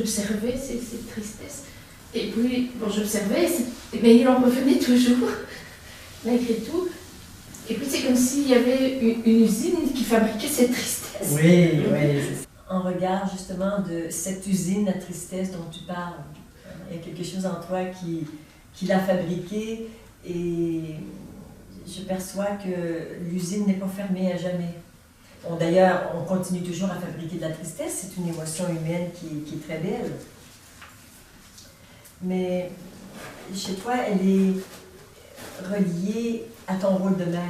j'observais ces tristesses. Et puis, bon, j'observais, mais il en revenait toujours, malgré tout. Et puis c'est comme s'il y avait une usine qui fabriquait cette tristesse. Oui, oui. En regard justement de cette usine à tristesse dont tu parles, il y a quelque chose en toi qui l'a fabriquée et je perçois que l'usine n'est pas fermée à jamais. Bon, d'ailleurs, on continue toujours à fabriquer de la tristesse, c'est une émotion humaine qui est très belle. Mais chez toi, elle est reliée à ton rôle de mère.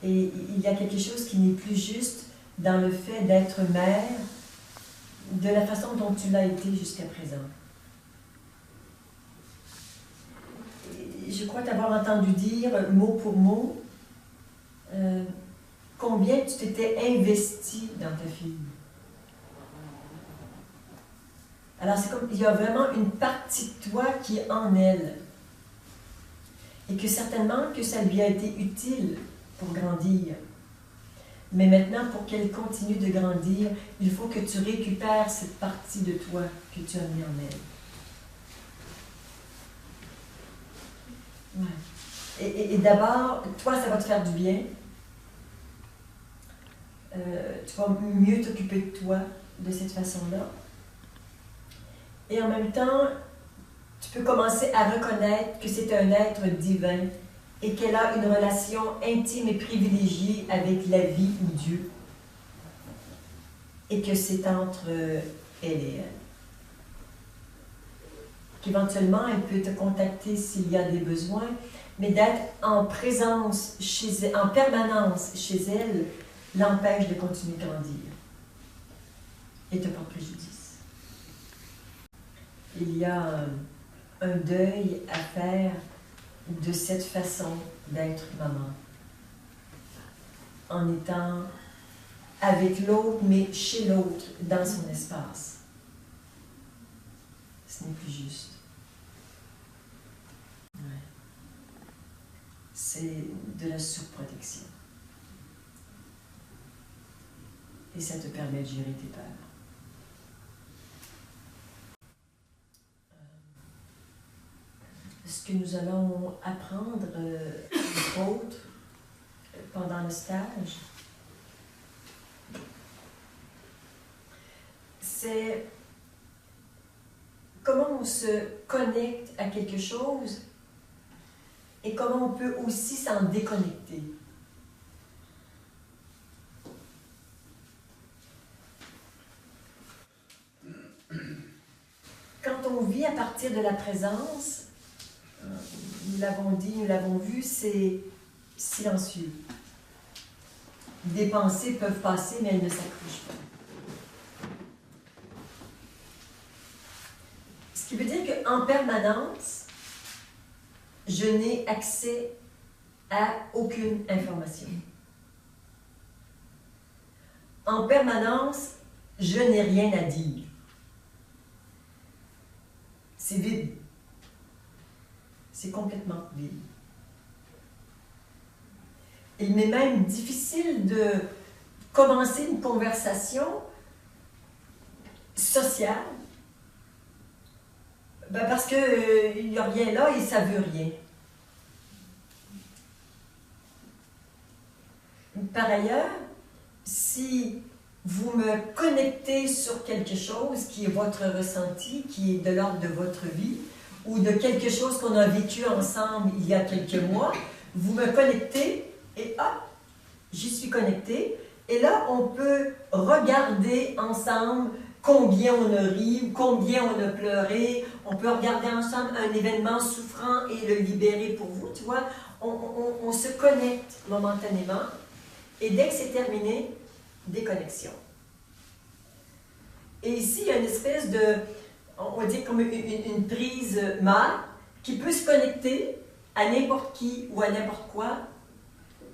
Et il y a quelque chose qui n'est plus juste dans le fait d'être mère de la façon dont tu l'as été jusqu'à présent. Et je crois t'avoir entendu dire, mot pour mot, combien tu t'étais investi dans ta fille. Alors c'est comme, il y a vraiment une partie de toi qui est en elle. Et que certainement que ça lui a été utile pour grandir. Mais maintenant, pour qu'elle continue de grandir, il faut que tu récupères cette partie de toi que tu as mis en elle. Ouais. Et d'abord, toi, ça va te faire du bien. Tu vas mieux t'occuper de toi de cette façon-là. Et en même temps, tu peux commencer à reconnaître que c'est un être divin et qu'elle a une relation intime et privilégiée avec la vie ou Dieu. Et que c'est entre elle et elle. Qu'éventuellement, elle peut te contacter s'il y a des besoins, mais d'être en présence chez elle, en permanence chez elle, l'empêche de continuer de grandir et te porte préjudice. Il y a un deuil à faire de cette façon d'être maman, en étant avec l'autre, mais chez l'autre, dans son espace. Ce n'est plus juste. Ouais. C'est de la surprotection. Et ça te permet de gérer tes peurs. Ce que nous allons apprendre, entre autres, pendant le stage, c'est comment on se connecte à quelque chose et comment on peut aussi s'en déconnecter. Quand on vit à partir de la présence, nous l'avons dit, nous l'avons vu, c'est silencieux. Des pensées peuvent passer, mais elles ne s'accrochent pas. Ce qui veut dire qu'en permanence, je n'ai accès à aucune information. En permanence, je n'ai rien à dire. C'est vide. C'est complètement vide. Il m'est même difficile de commencer une conversation sociale parce qu'il n'y a rien là et ça ne veut rien. Par ailleurs, si vous me connectez sur quelque chose qui est votre ressenti, qui est de l'ordre de votre vie, ou de quelque chose qu'on a vécu ensemble il y a quelques mois, vous me connectez et hop, j'y suis connectée. Et là, on peut regarder ensemble combien on a ri, combien on a pleuré. On peut regarder ensemble un événement souffrant et le libérer pour vous. Tu vois, on se connecte momentanément. Et dès que c'est terminé, déconnexion. Et ici, il y a une espèce de, on va dire comme une prise mâle qui peut se connecter à n'importe qui ou à n'importe quoi,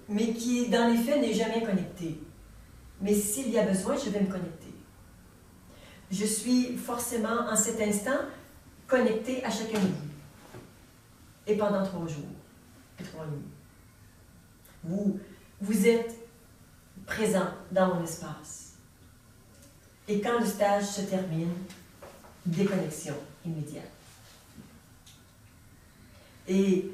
mais qui, dans les faits, n'est jamais connecté. Mais s'il y a besoin, je vais me connecter. Je suis forcément, en cet instant, connectée à chacun de vous. Et pendant 3 jours et 3 nuits. Vous êtes présent dans mon espace. Et quand le stage se termine, déconnexion immédiate. Et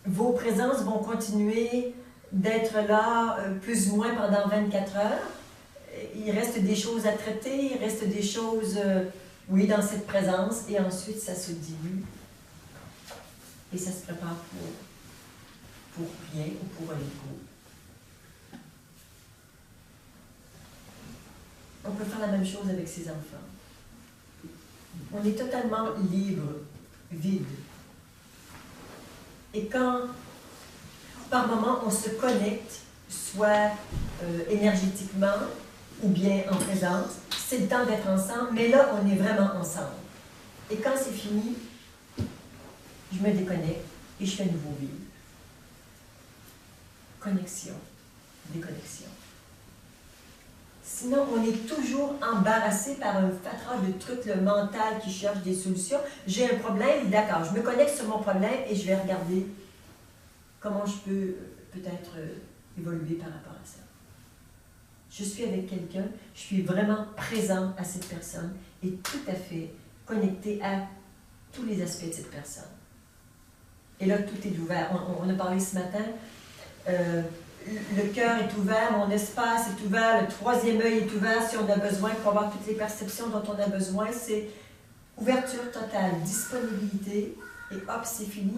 vos présences vont continuer d'être là plus ou moins pendant 24 heures. Il reste des choses à traiter, il reste des choses, oui, dans cette présence, et ensuite ça se dilue et ça se prépare pour rien ou pour un écho. On peut faire la même chose avec ses enfants. On est totalement libre, vide. Et quand, par moment, on se connecte, soit énergétiquement ou bien en présence, c'est le temps d'être ensemble, mais là, on est vraiment ensemble. Et quand c'est fini, je me déconnecte et je fais nouveau vivre. Connexion, déconnexion. Sinon, on est toujours embarrassé par un fatras de trucs, le mental qui cherche des solutions. J'ai un problème, d'accord, je me connecte sur mon problème et je vais regarder comment je peux peut-être évoluer par rapport à ça. Je suis avec quelqu'un, je suis vraiment présent à cette personne et tout à fait connecté à tous les aspects de cette personne. Et là, tout est ouvert. On a parlé ce matin, le cœur est ouvert, mon espace est ouvert, le troisième œil est ouvert si on a besoin pour avoir toutes les perceptions dont on a besoin. C'est ouverture totale, disponibilité, et hop, c'est fini,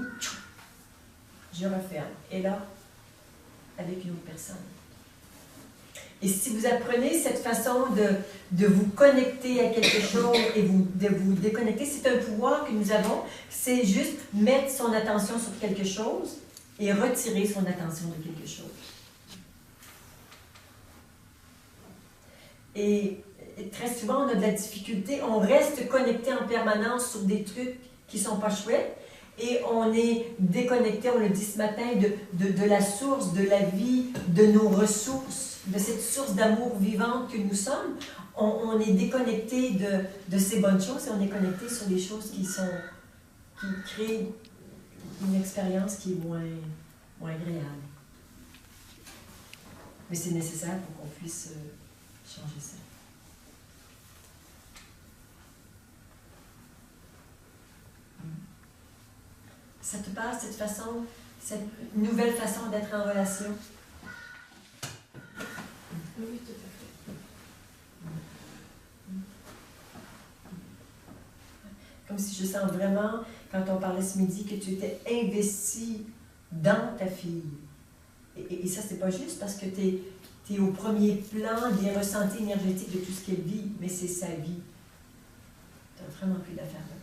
je referme. Et là, avec une autre personne. Et si vous apprenez cette façon de vous connecter à quelque chose et de vous déconnecter, c'est un pouvoir que nous avons, c'est juste mettre son attention sur quelque chose et retirer son attention de quelque chose. Et très souvent, on a de la difficulté, on reste connecté en permanence sur des trucs qui ne sont pas chouettes, et on est déconnecté, on le dit ce matin, de la source, de la vie, de nos ressources, de cette source d'amour vivante que nous sommes. On est déconnecté de ces bonnes choses et on est connecté sur les choses qui créent une expérience qui est moins agréable. Mais c'est nécessaire pour qu'on puisse changer ça. Ça te parle, cette façon, cette nouvelle façon d'être en relation? Oui, tout à fait. Comme si je sens vraiment, quand on parlait ce midi, que tu étais investi dans ta fille. Et ça, c'est pas juste parce que tu es au premier plan des ressentis énergétiques de tout ce qu'elle vit, mais c'est sa vie. Tu n'as vraiment plus d'affaires là.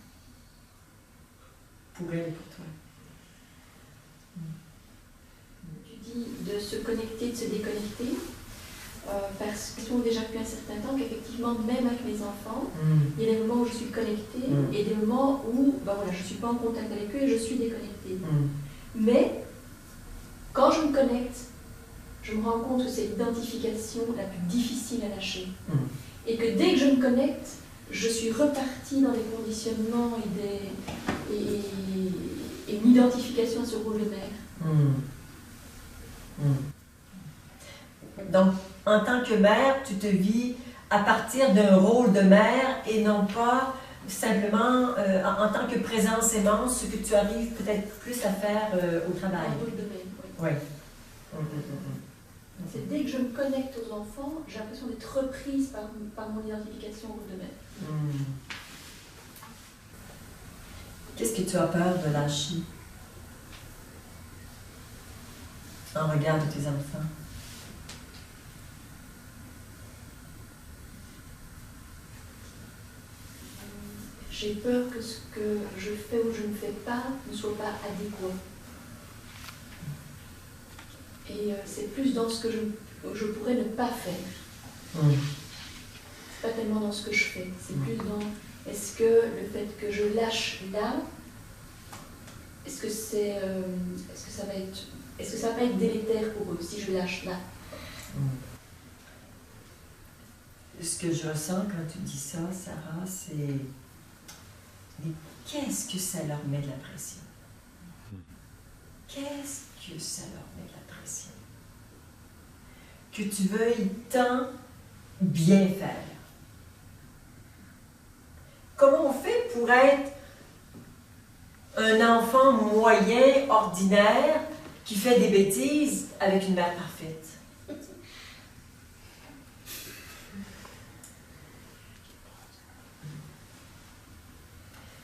Pour elle et pour toi. Tu dis de se connecter, de se déconnecter, parce qu'ils sont déjà depuis un certain temps qu'effectivement, même avec mes enfants, il y a des moments où je suis connectée et des moments où je ne suis pas en contact avec eux et je suis déconnectée. Mais quand je me connecte, je me rends compte que c'est l'identification la plus difficile à lâcher. Et que dès que je me connecte, je suis repartie dans les conditionnements et une identification à ce rôle de mère. Donc, en tant que mère, tu te vis à partir d'un rôle de mère et non pas simplement en tant que présence aimante, ce que tu arrives peut-être plus à faire au travail. Un rôle de mère, oui. C'est dès que je me connecte aux enfants, j'ai l'impression d'être reprise par mon identification au rôle de mère. Qu'est-ce que tu as peur de lâcher en regard de tes enfants? J'ai peur que ce que je fais ou je ne fais pas ne soit pas adéquat. Et c'est plus dans ce que je pourrais ne pas faire. C'est pas tellement dans ce que je fais. C'est plus dans est-ce que le fait que je lâche là, est-ce que ça va être délétère pour eux si je lâche là? Ce que je ressens quand tu dis ça, Sarah, c'est mais qu'est-ce que ça leur met de la pression? Qu'est-ce que ça leur met de la pression? que tu veuilles tant bien faire. Comment on fait pour être un enfant moyen, ordinaire, qui fait des bêtises avec une mère parfaite?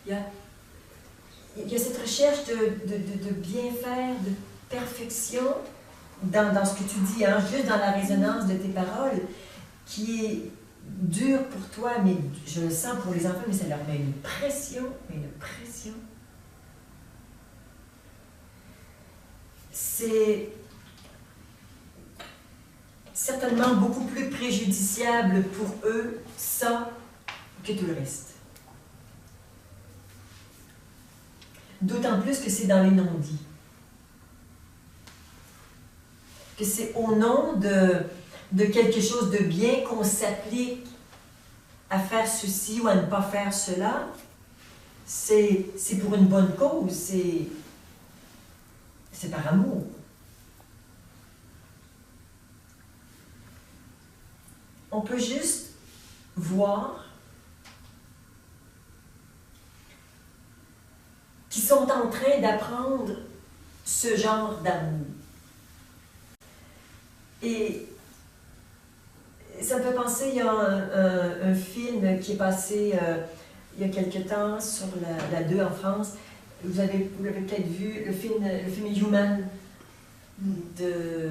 Il y a cette recherche de bien faire, de perfection dans ce que tu dis, hein, juste dans la résonance de tes paroles, qui est dure pour toi, mais je le sens pour les enfants, mais ça leur met une pression, C'est certainement beaucoup plus préjudiciable pour eux, ça, que tout le reste. D'autant plus que c'est dans les non-dits. Que c'est au nom de quelque chose de bien qu'on s'applique à faire ceci ou à ne pas faire cela. C'est pour une bonne cause, c'est par amour. On peut juste voir qu'ils sont en train d'apprendre ce genre d'amour. Et ça me fait penser, il y a un film qui est passé il y a quelque temps sur la 2 en France. Vous l'avez peut-être vu, le film Human de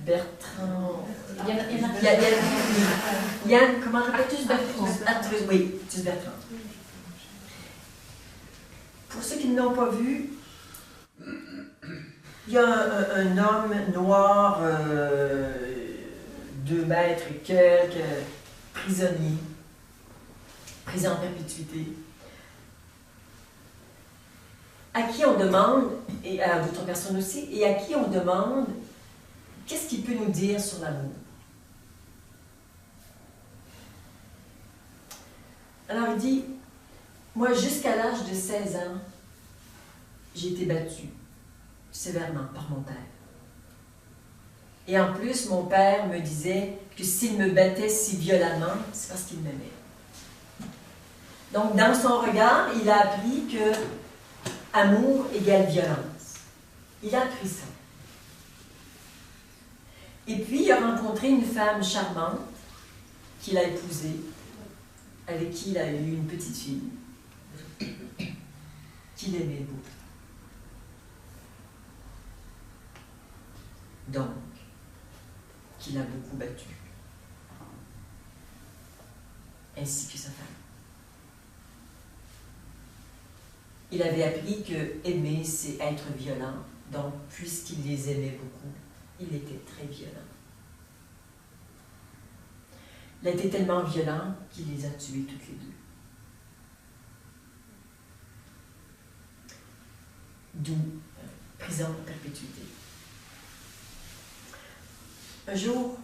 Bertrand. Yann, comment répète-tu Bertrand? Oui, Tus Bertrand. Pour ceux qui ne l'ont pas vu, il y a un homme noir, 2 mètres et quelques, prisonnier, prison en perpétuité, à qui on demande, et à d'autres personnes aussi, et à qui on demande qu'est-ce qu'il peut nous dire sur l'amour. Alors il dit, moi jusqu'à l'âge de 16 ans, j'ai été battue sévèrement par mon père. Et en plus, mon père me disait que s'il me battait si violemment, c'est parce qu'il m'aimait. Donc, dans son regard, il a appris que amour égale violence. Il a appris ça. Et puis, il a rencontré une femme charmante qu'il a épousée, avec qui il a eu une petite fille, qu'il aimait beaucoup. Donc, qu'il a beaucoup battu, ainsi que sa femme. Il avait appris que aimer, c'est être violent, donc puisqu'il les aimait beaucoup, il était très violent. Il a été tellement violent qu'il les a tués toutes les deux. D'où prison à perpétuité. Un jour,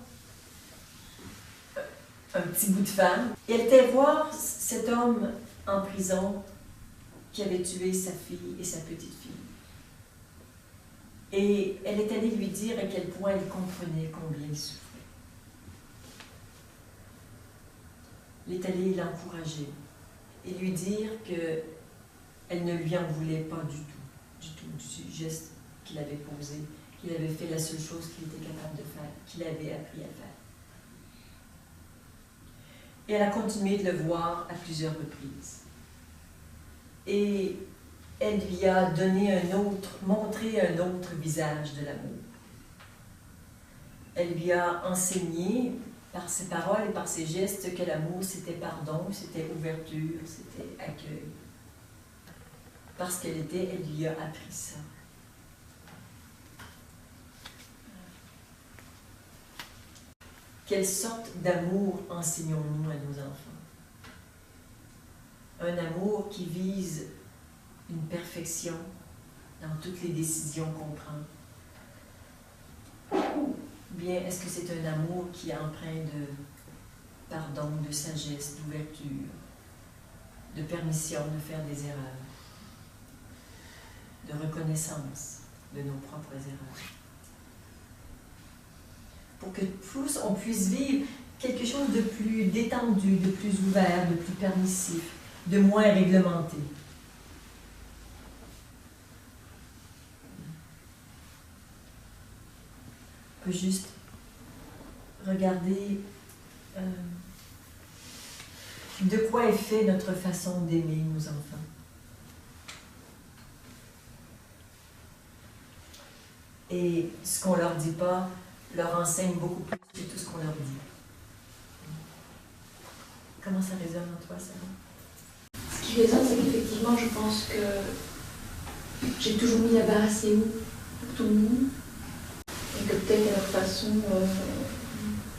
un petit bout de femme, et elle était voir cet homme en prison qui avait tué sa fille et sa petite fille. Et elle est allée lui dire à quel point elle comprenait combien il souffrait. Elle est allée l'encourager et lui dire qu'elle ne lui en voulait pas du geste qu'il avait posé, qu'il avait fait la seule chose qu'il était capable de faire, qu'il avait appris à faire. Et elle a continué de le voir à plusieurs reprises. Et elle lui a montré un autre visage de l'amour. Elle lui a enseigné par ses paroles et par ses gestes que l'amour c'était pardon, c'était ouverture, c'était accueil. Parce elle lui a appris ça. Quelle sorte d'amour enseignons-nous à nos enfants? Un amour qui vise une perfection dans toutes les décisions qu'on prend? Ou bien est-ce que c'est un amour qui est empreint de pardon, de sagesse, d'ouverture, de permission de faire des erreurs, de reconnaissance de nos propres erreurs? pour que tous on puisse vivre quelque chose de plus détendu, de plus ouvert, de plus permissif, de moins réglementé. On peut juste regarder de quoi est fait notre façon d'aimer nos enfants. Et ce qu'on leur dit pas leur enseigne beaucoup plus que tout ce qu'on leur dit. Comment ça résonne en toi, Sarah? Ce qui résonne, c'est qu'effectivement, je pense que j'ai toujours mis la barre assez haut pour tout le monde. Et que peut-être à leur façon,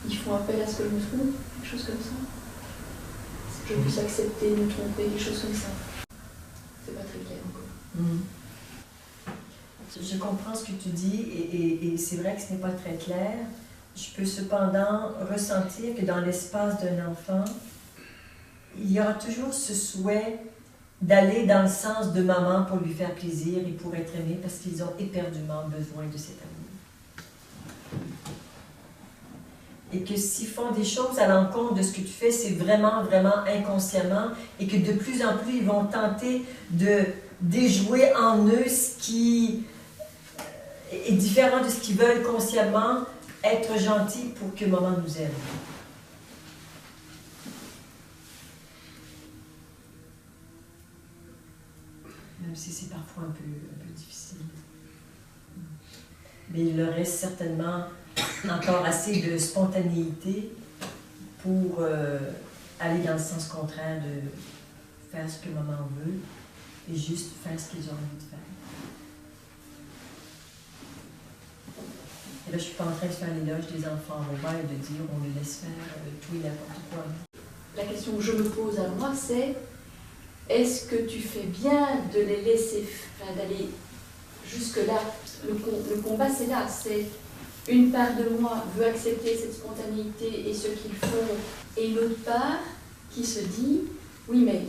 ils font appel à ce que je me trouve, quelque chose comme ça. Que je puisse accepter, me tromper, quelque chose comme ça. C'est pas très clair encore. Je comprends ce que tu dis et c'est vrai que ce n'est pas très clair. Je peux cependant ressentir que dans l'espace d'un enfant, il y aura toujours ce souhait d'aller dans le sens de maman pour lui faire plaisir et pour être aimé parce qu'ils ont éperdument besoin de cet amour. Et que s'ils font des choses à l'encontre de ce que tu fais, c'est vraiment, vraiment inconsciemment et que de plus en plus, ils vont tenter de déjouer en eux ce qui est différent de ce qu'ils veulent consciemment, être gentils pour que maman nous aime. Même si c'est parfois un peu difficile. Mais il leur reste certainement encore assez de spontanéité pour aller dans le sens contraire de faire ce que maman veut et juste faire ce qu'ils ont envie de faire. Et là, je ne suis pas en train de faire l'éloge des enfants robots et de dire on les laisse faire tout et n'importe quoi. La question que je me pose à moi, c'est est-ce que tu fais bien de les laisser, enfin, d'aller jusque-là? Le combat, c'est là. C'est une part de moi veut accepter cette spontanéité et ce qu'ils font, et une autre part qui se dit oui, mais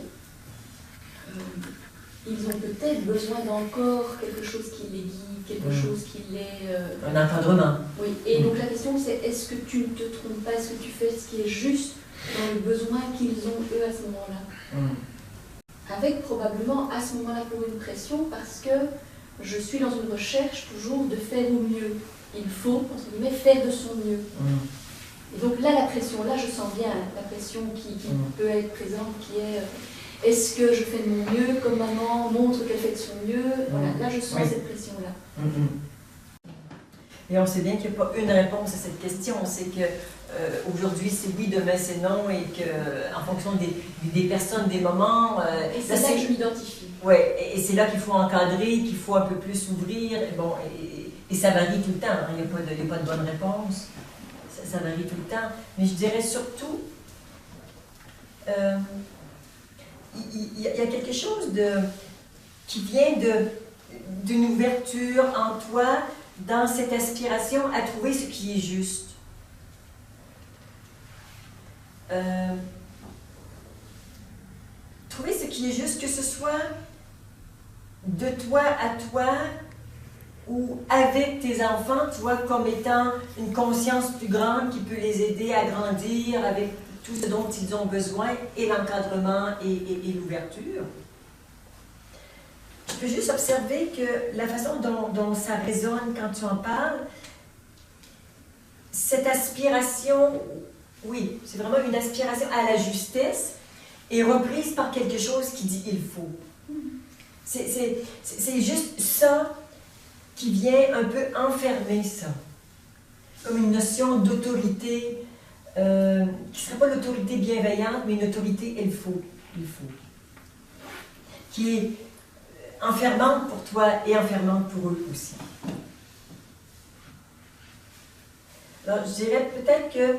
ils ont peut-être besoin d'encore quelque chose qui les guide, quelque chose qui les... Un encadrement. Oui, et donc la question c'est est-ce que tu ne te trompes pas, est-ce que tu fais ce qui est juste dans le besoin qu'ils ont eux à ce moment-là? Avec probablement à ce moment-là pour une pression parce que je suis dans une recherche toujours de faire au mieux. Il faut, entre guillemets, faire de son mieux. Et donc là, la pression, là je sens bien la pression qui peut être présente, qui est est-ce que je fais de mon mieux, comme maman montre qu'elle fait de son mieux? Voilà, là je sens cette pression-là. Et on sait bien qu'il n'y a pas une réponse à cette question. On sait que aujourd'hui c'est oui, demain c'est non, et qu'en fonction des personnes, des moments... et c'est là que je m'identifie. Oui, et c'est là qu'il faut encadrer, qu'il faut un peu plus ouvrir. Et ça varie tout le temps, hein. Il n'y a pas de bonne réponse. Ça varie tout le temps. Mais je dirais surtout, il y a quelque chose qui vient d'une ouverture en toi dans cette aspiration à trouver ce qui est juste. Trouver ce qui est juste, que ce soit de toi à toi ou avec tes enfants, toi comme étant une conscience plus grande qui peut les aider à grandir avec tout ce dont ils ont besoin et l'encadrement et l'ouverture. Je peux juste observer que la façon dont ça résonne quand tu en parles, cette aspiration, oui, c'est vraiment une aspiration à la justesse est reprise par quelque chose qui dit « il faut ». C'est juste ça qui vient un peu enfermer ça, comme une notion d'autorité, qui ne serait pas l'autorité bienveillante, mais une autorité « il faut », qui est enfermante pour toi et enfermante pour eux aussi. Alors, je dirais peut-être que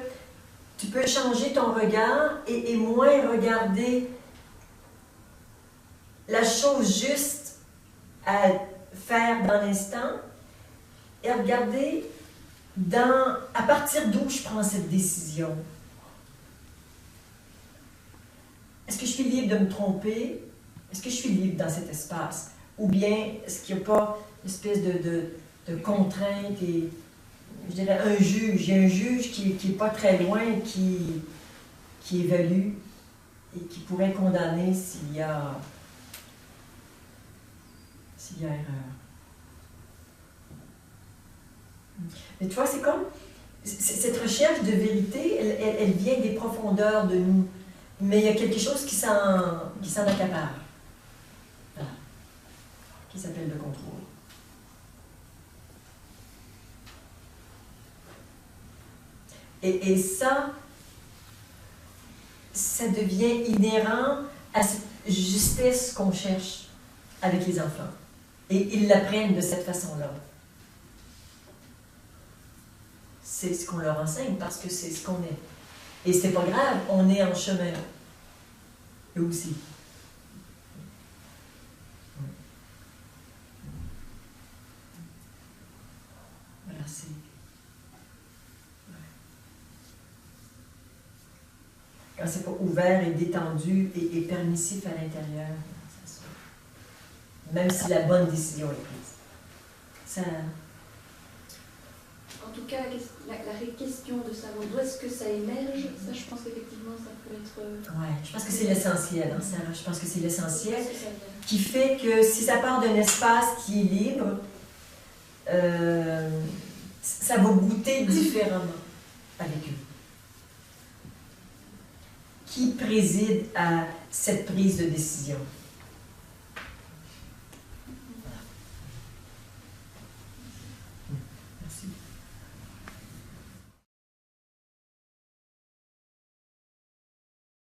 tu peux changer ton regard et moins regarder la chose juste à faire dans l'instant et regarder à partir d'où je prends cette décision. Est-ce que je suis libre de me tromper? Est-ce que je suis libre dans cet espace? Ou bien est-ce qu'il n'y a pas une espèce de contrainte et je dirais, un juge. Il y a un juge qui n'est pas très loin, qui évalue et qui pourrait condamner s'il y a erreur. Mais tu vois, c'est comme, cette recherche de vérité, elle vient des profondeurs de nous. Mais il y a quelque chose qui s'en accapare. Voilà. Qui s'appelle le contrôle. Et ça devient inhérent à cette justesse qu'on cherche avec les enfants. Et ils l'apprennent de cette façon-là. C'est ce qu'on leur enseigne parce que c'est ce qu'on est. Et c'est pas grave, on est en chemin. Eux aussi. Voilà, c'est... Quand c'est pas ouvert et détendu et permissif à l'intérieur, même si la bonne décision est prise. Ça... En tout cas, la question de savoir d'où est-ce que ça émerge, ça je pense qu'effectivement ça peut être... Oui, je pense que c'est l'essentiel, hein, Sarah. Je pense que c'est l'essentiel qui fait que si ça part d'un espace qui est libre, ça va goûter différemment avec eux. Qui préside à cette prise de décision?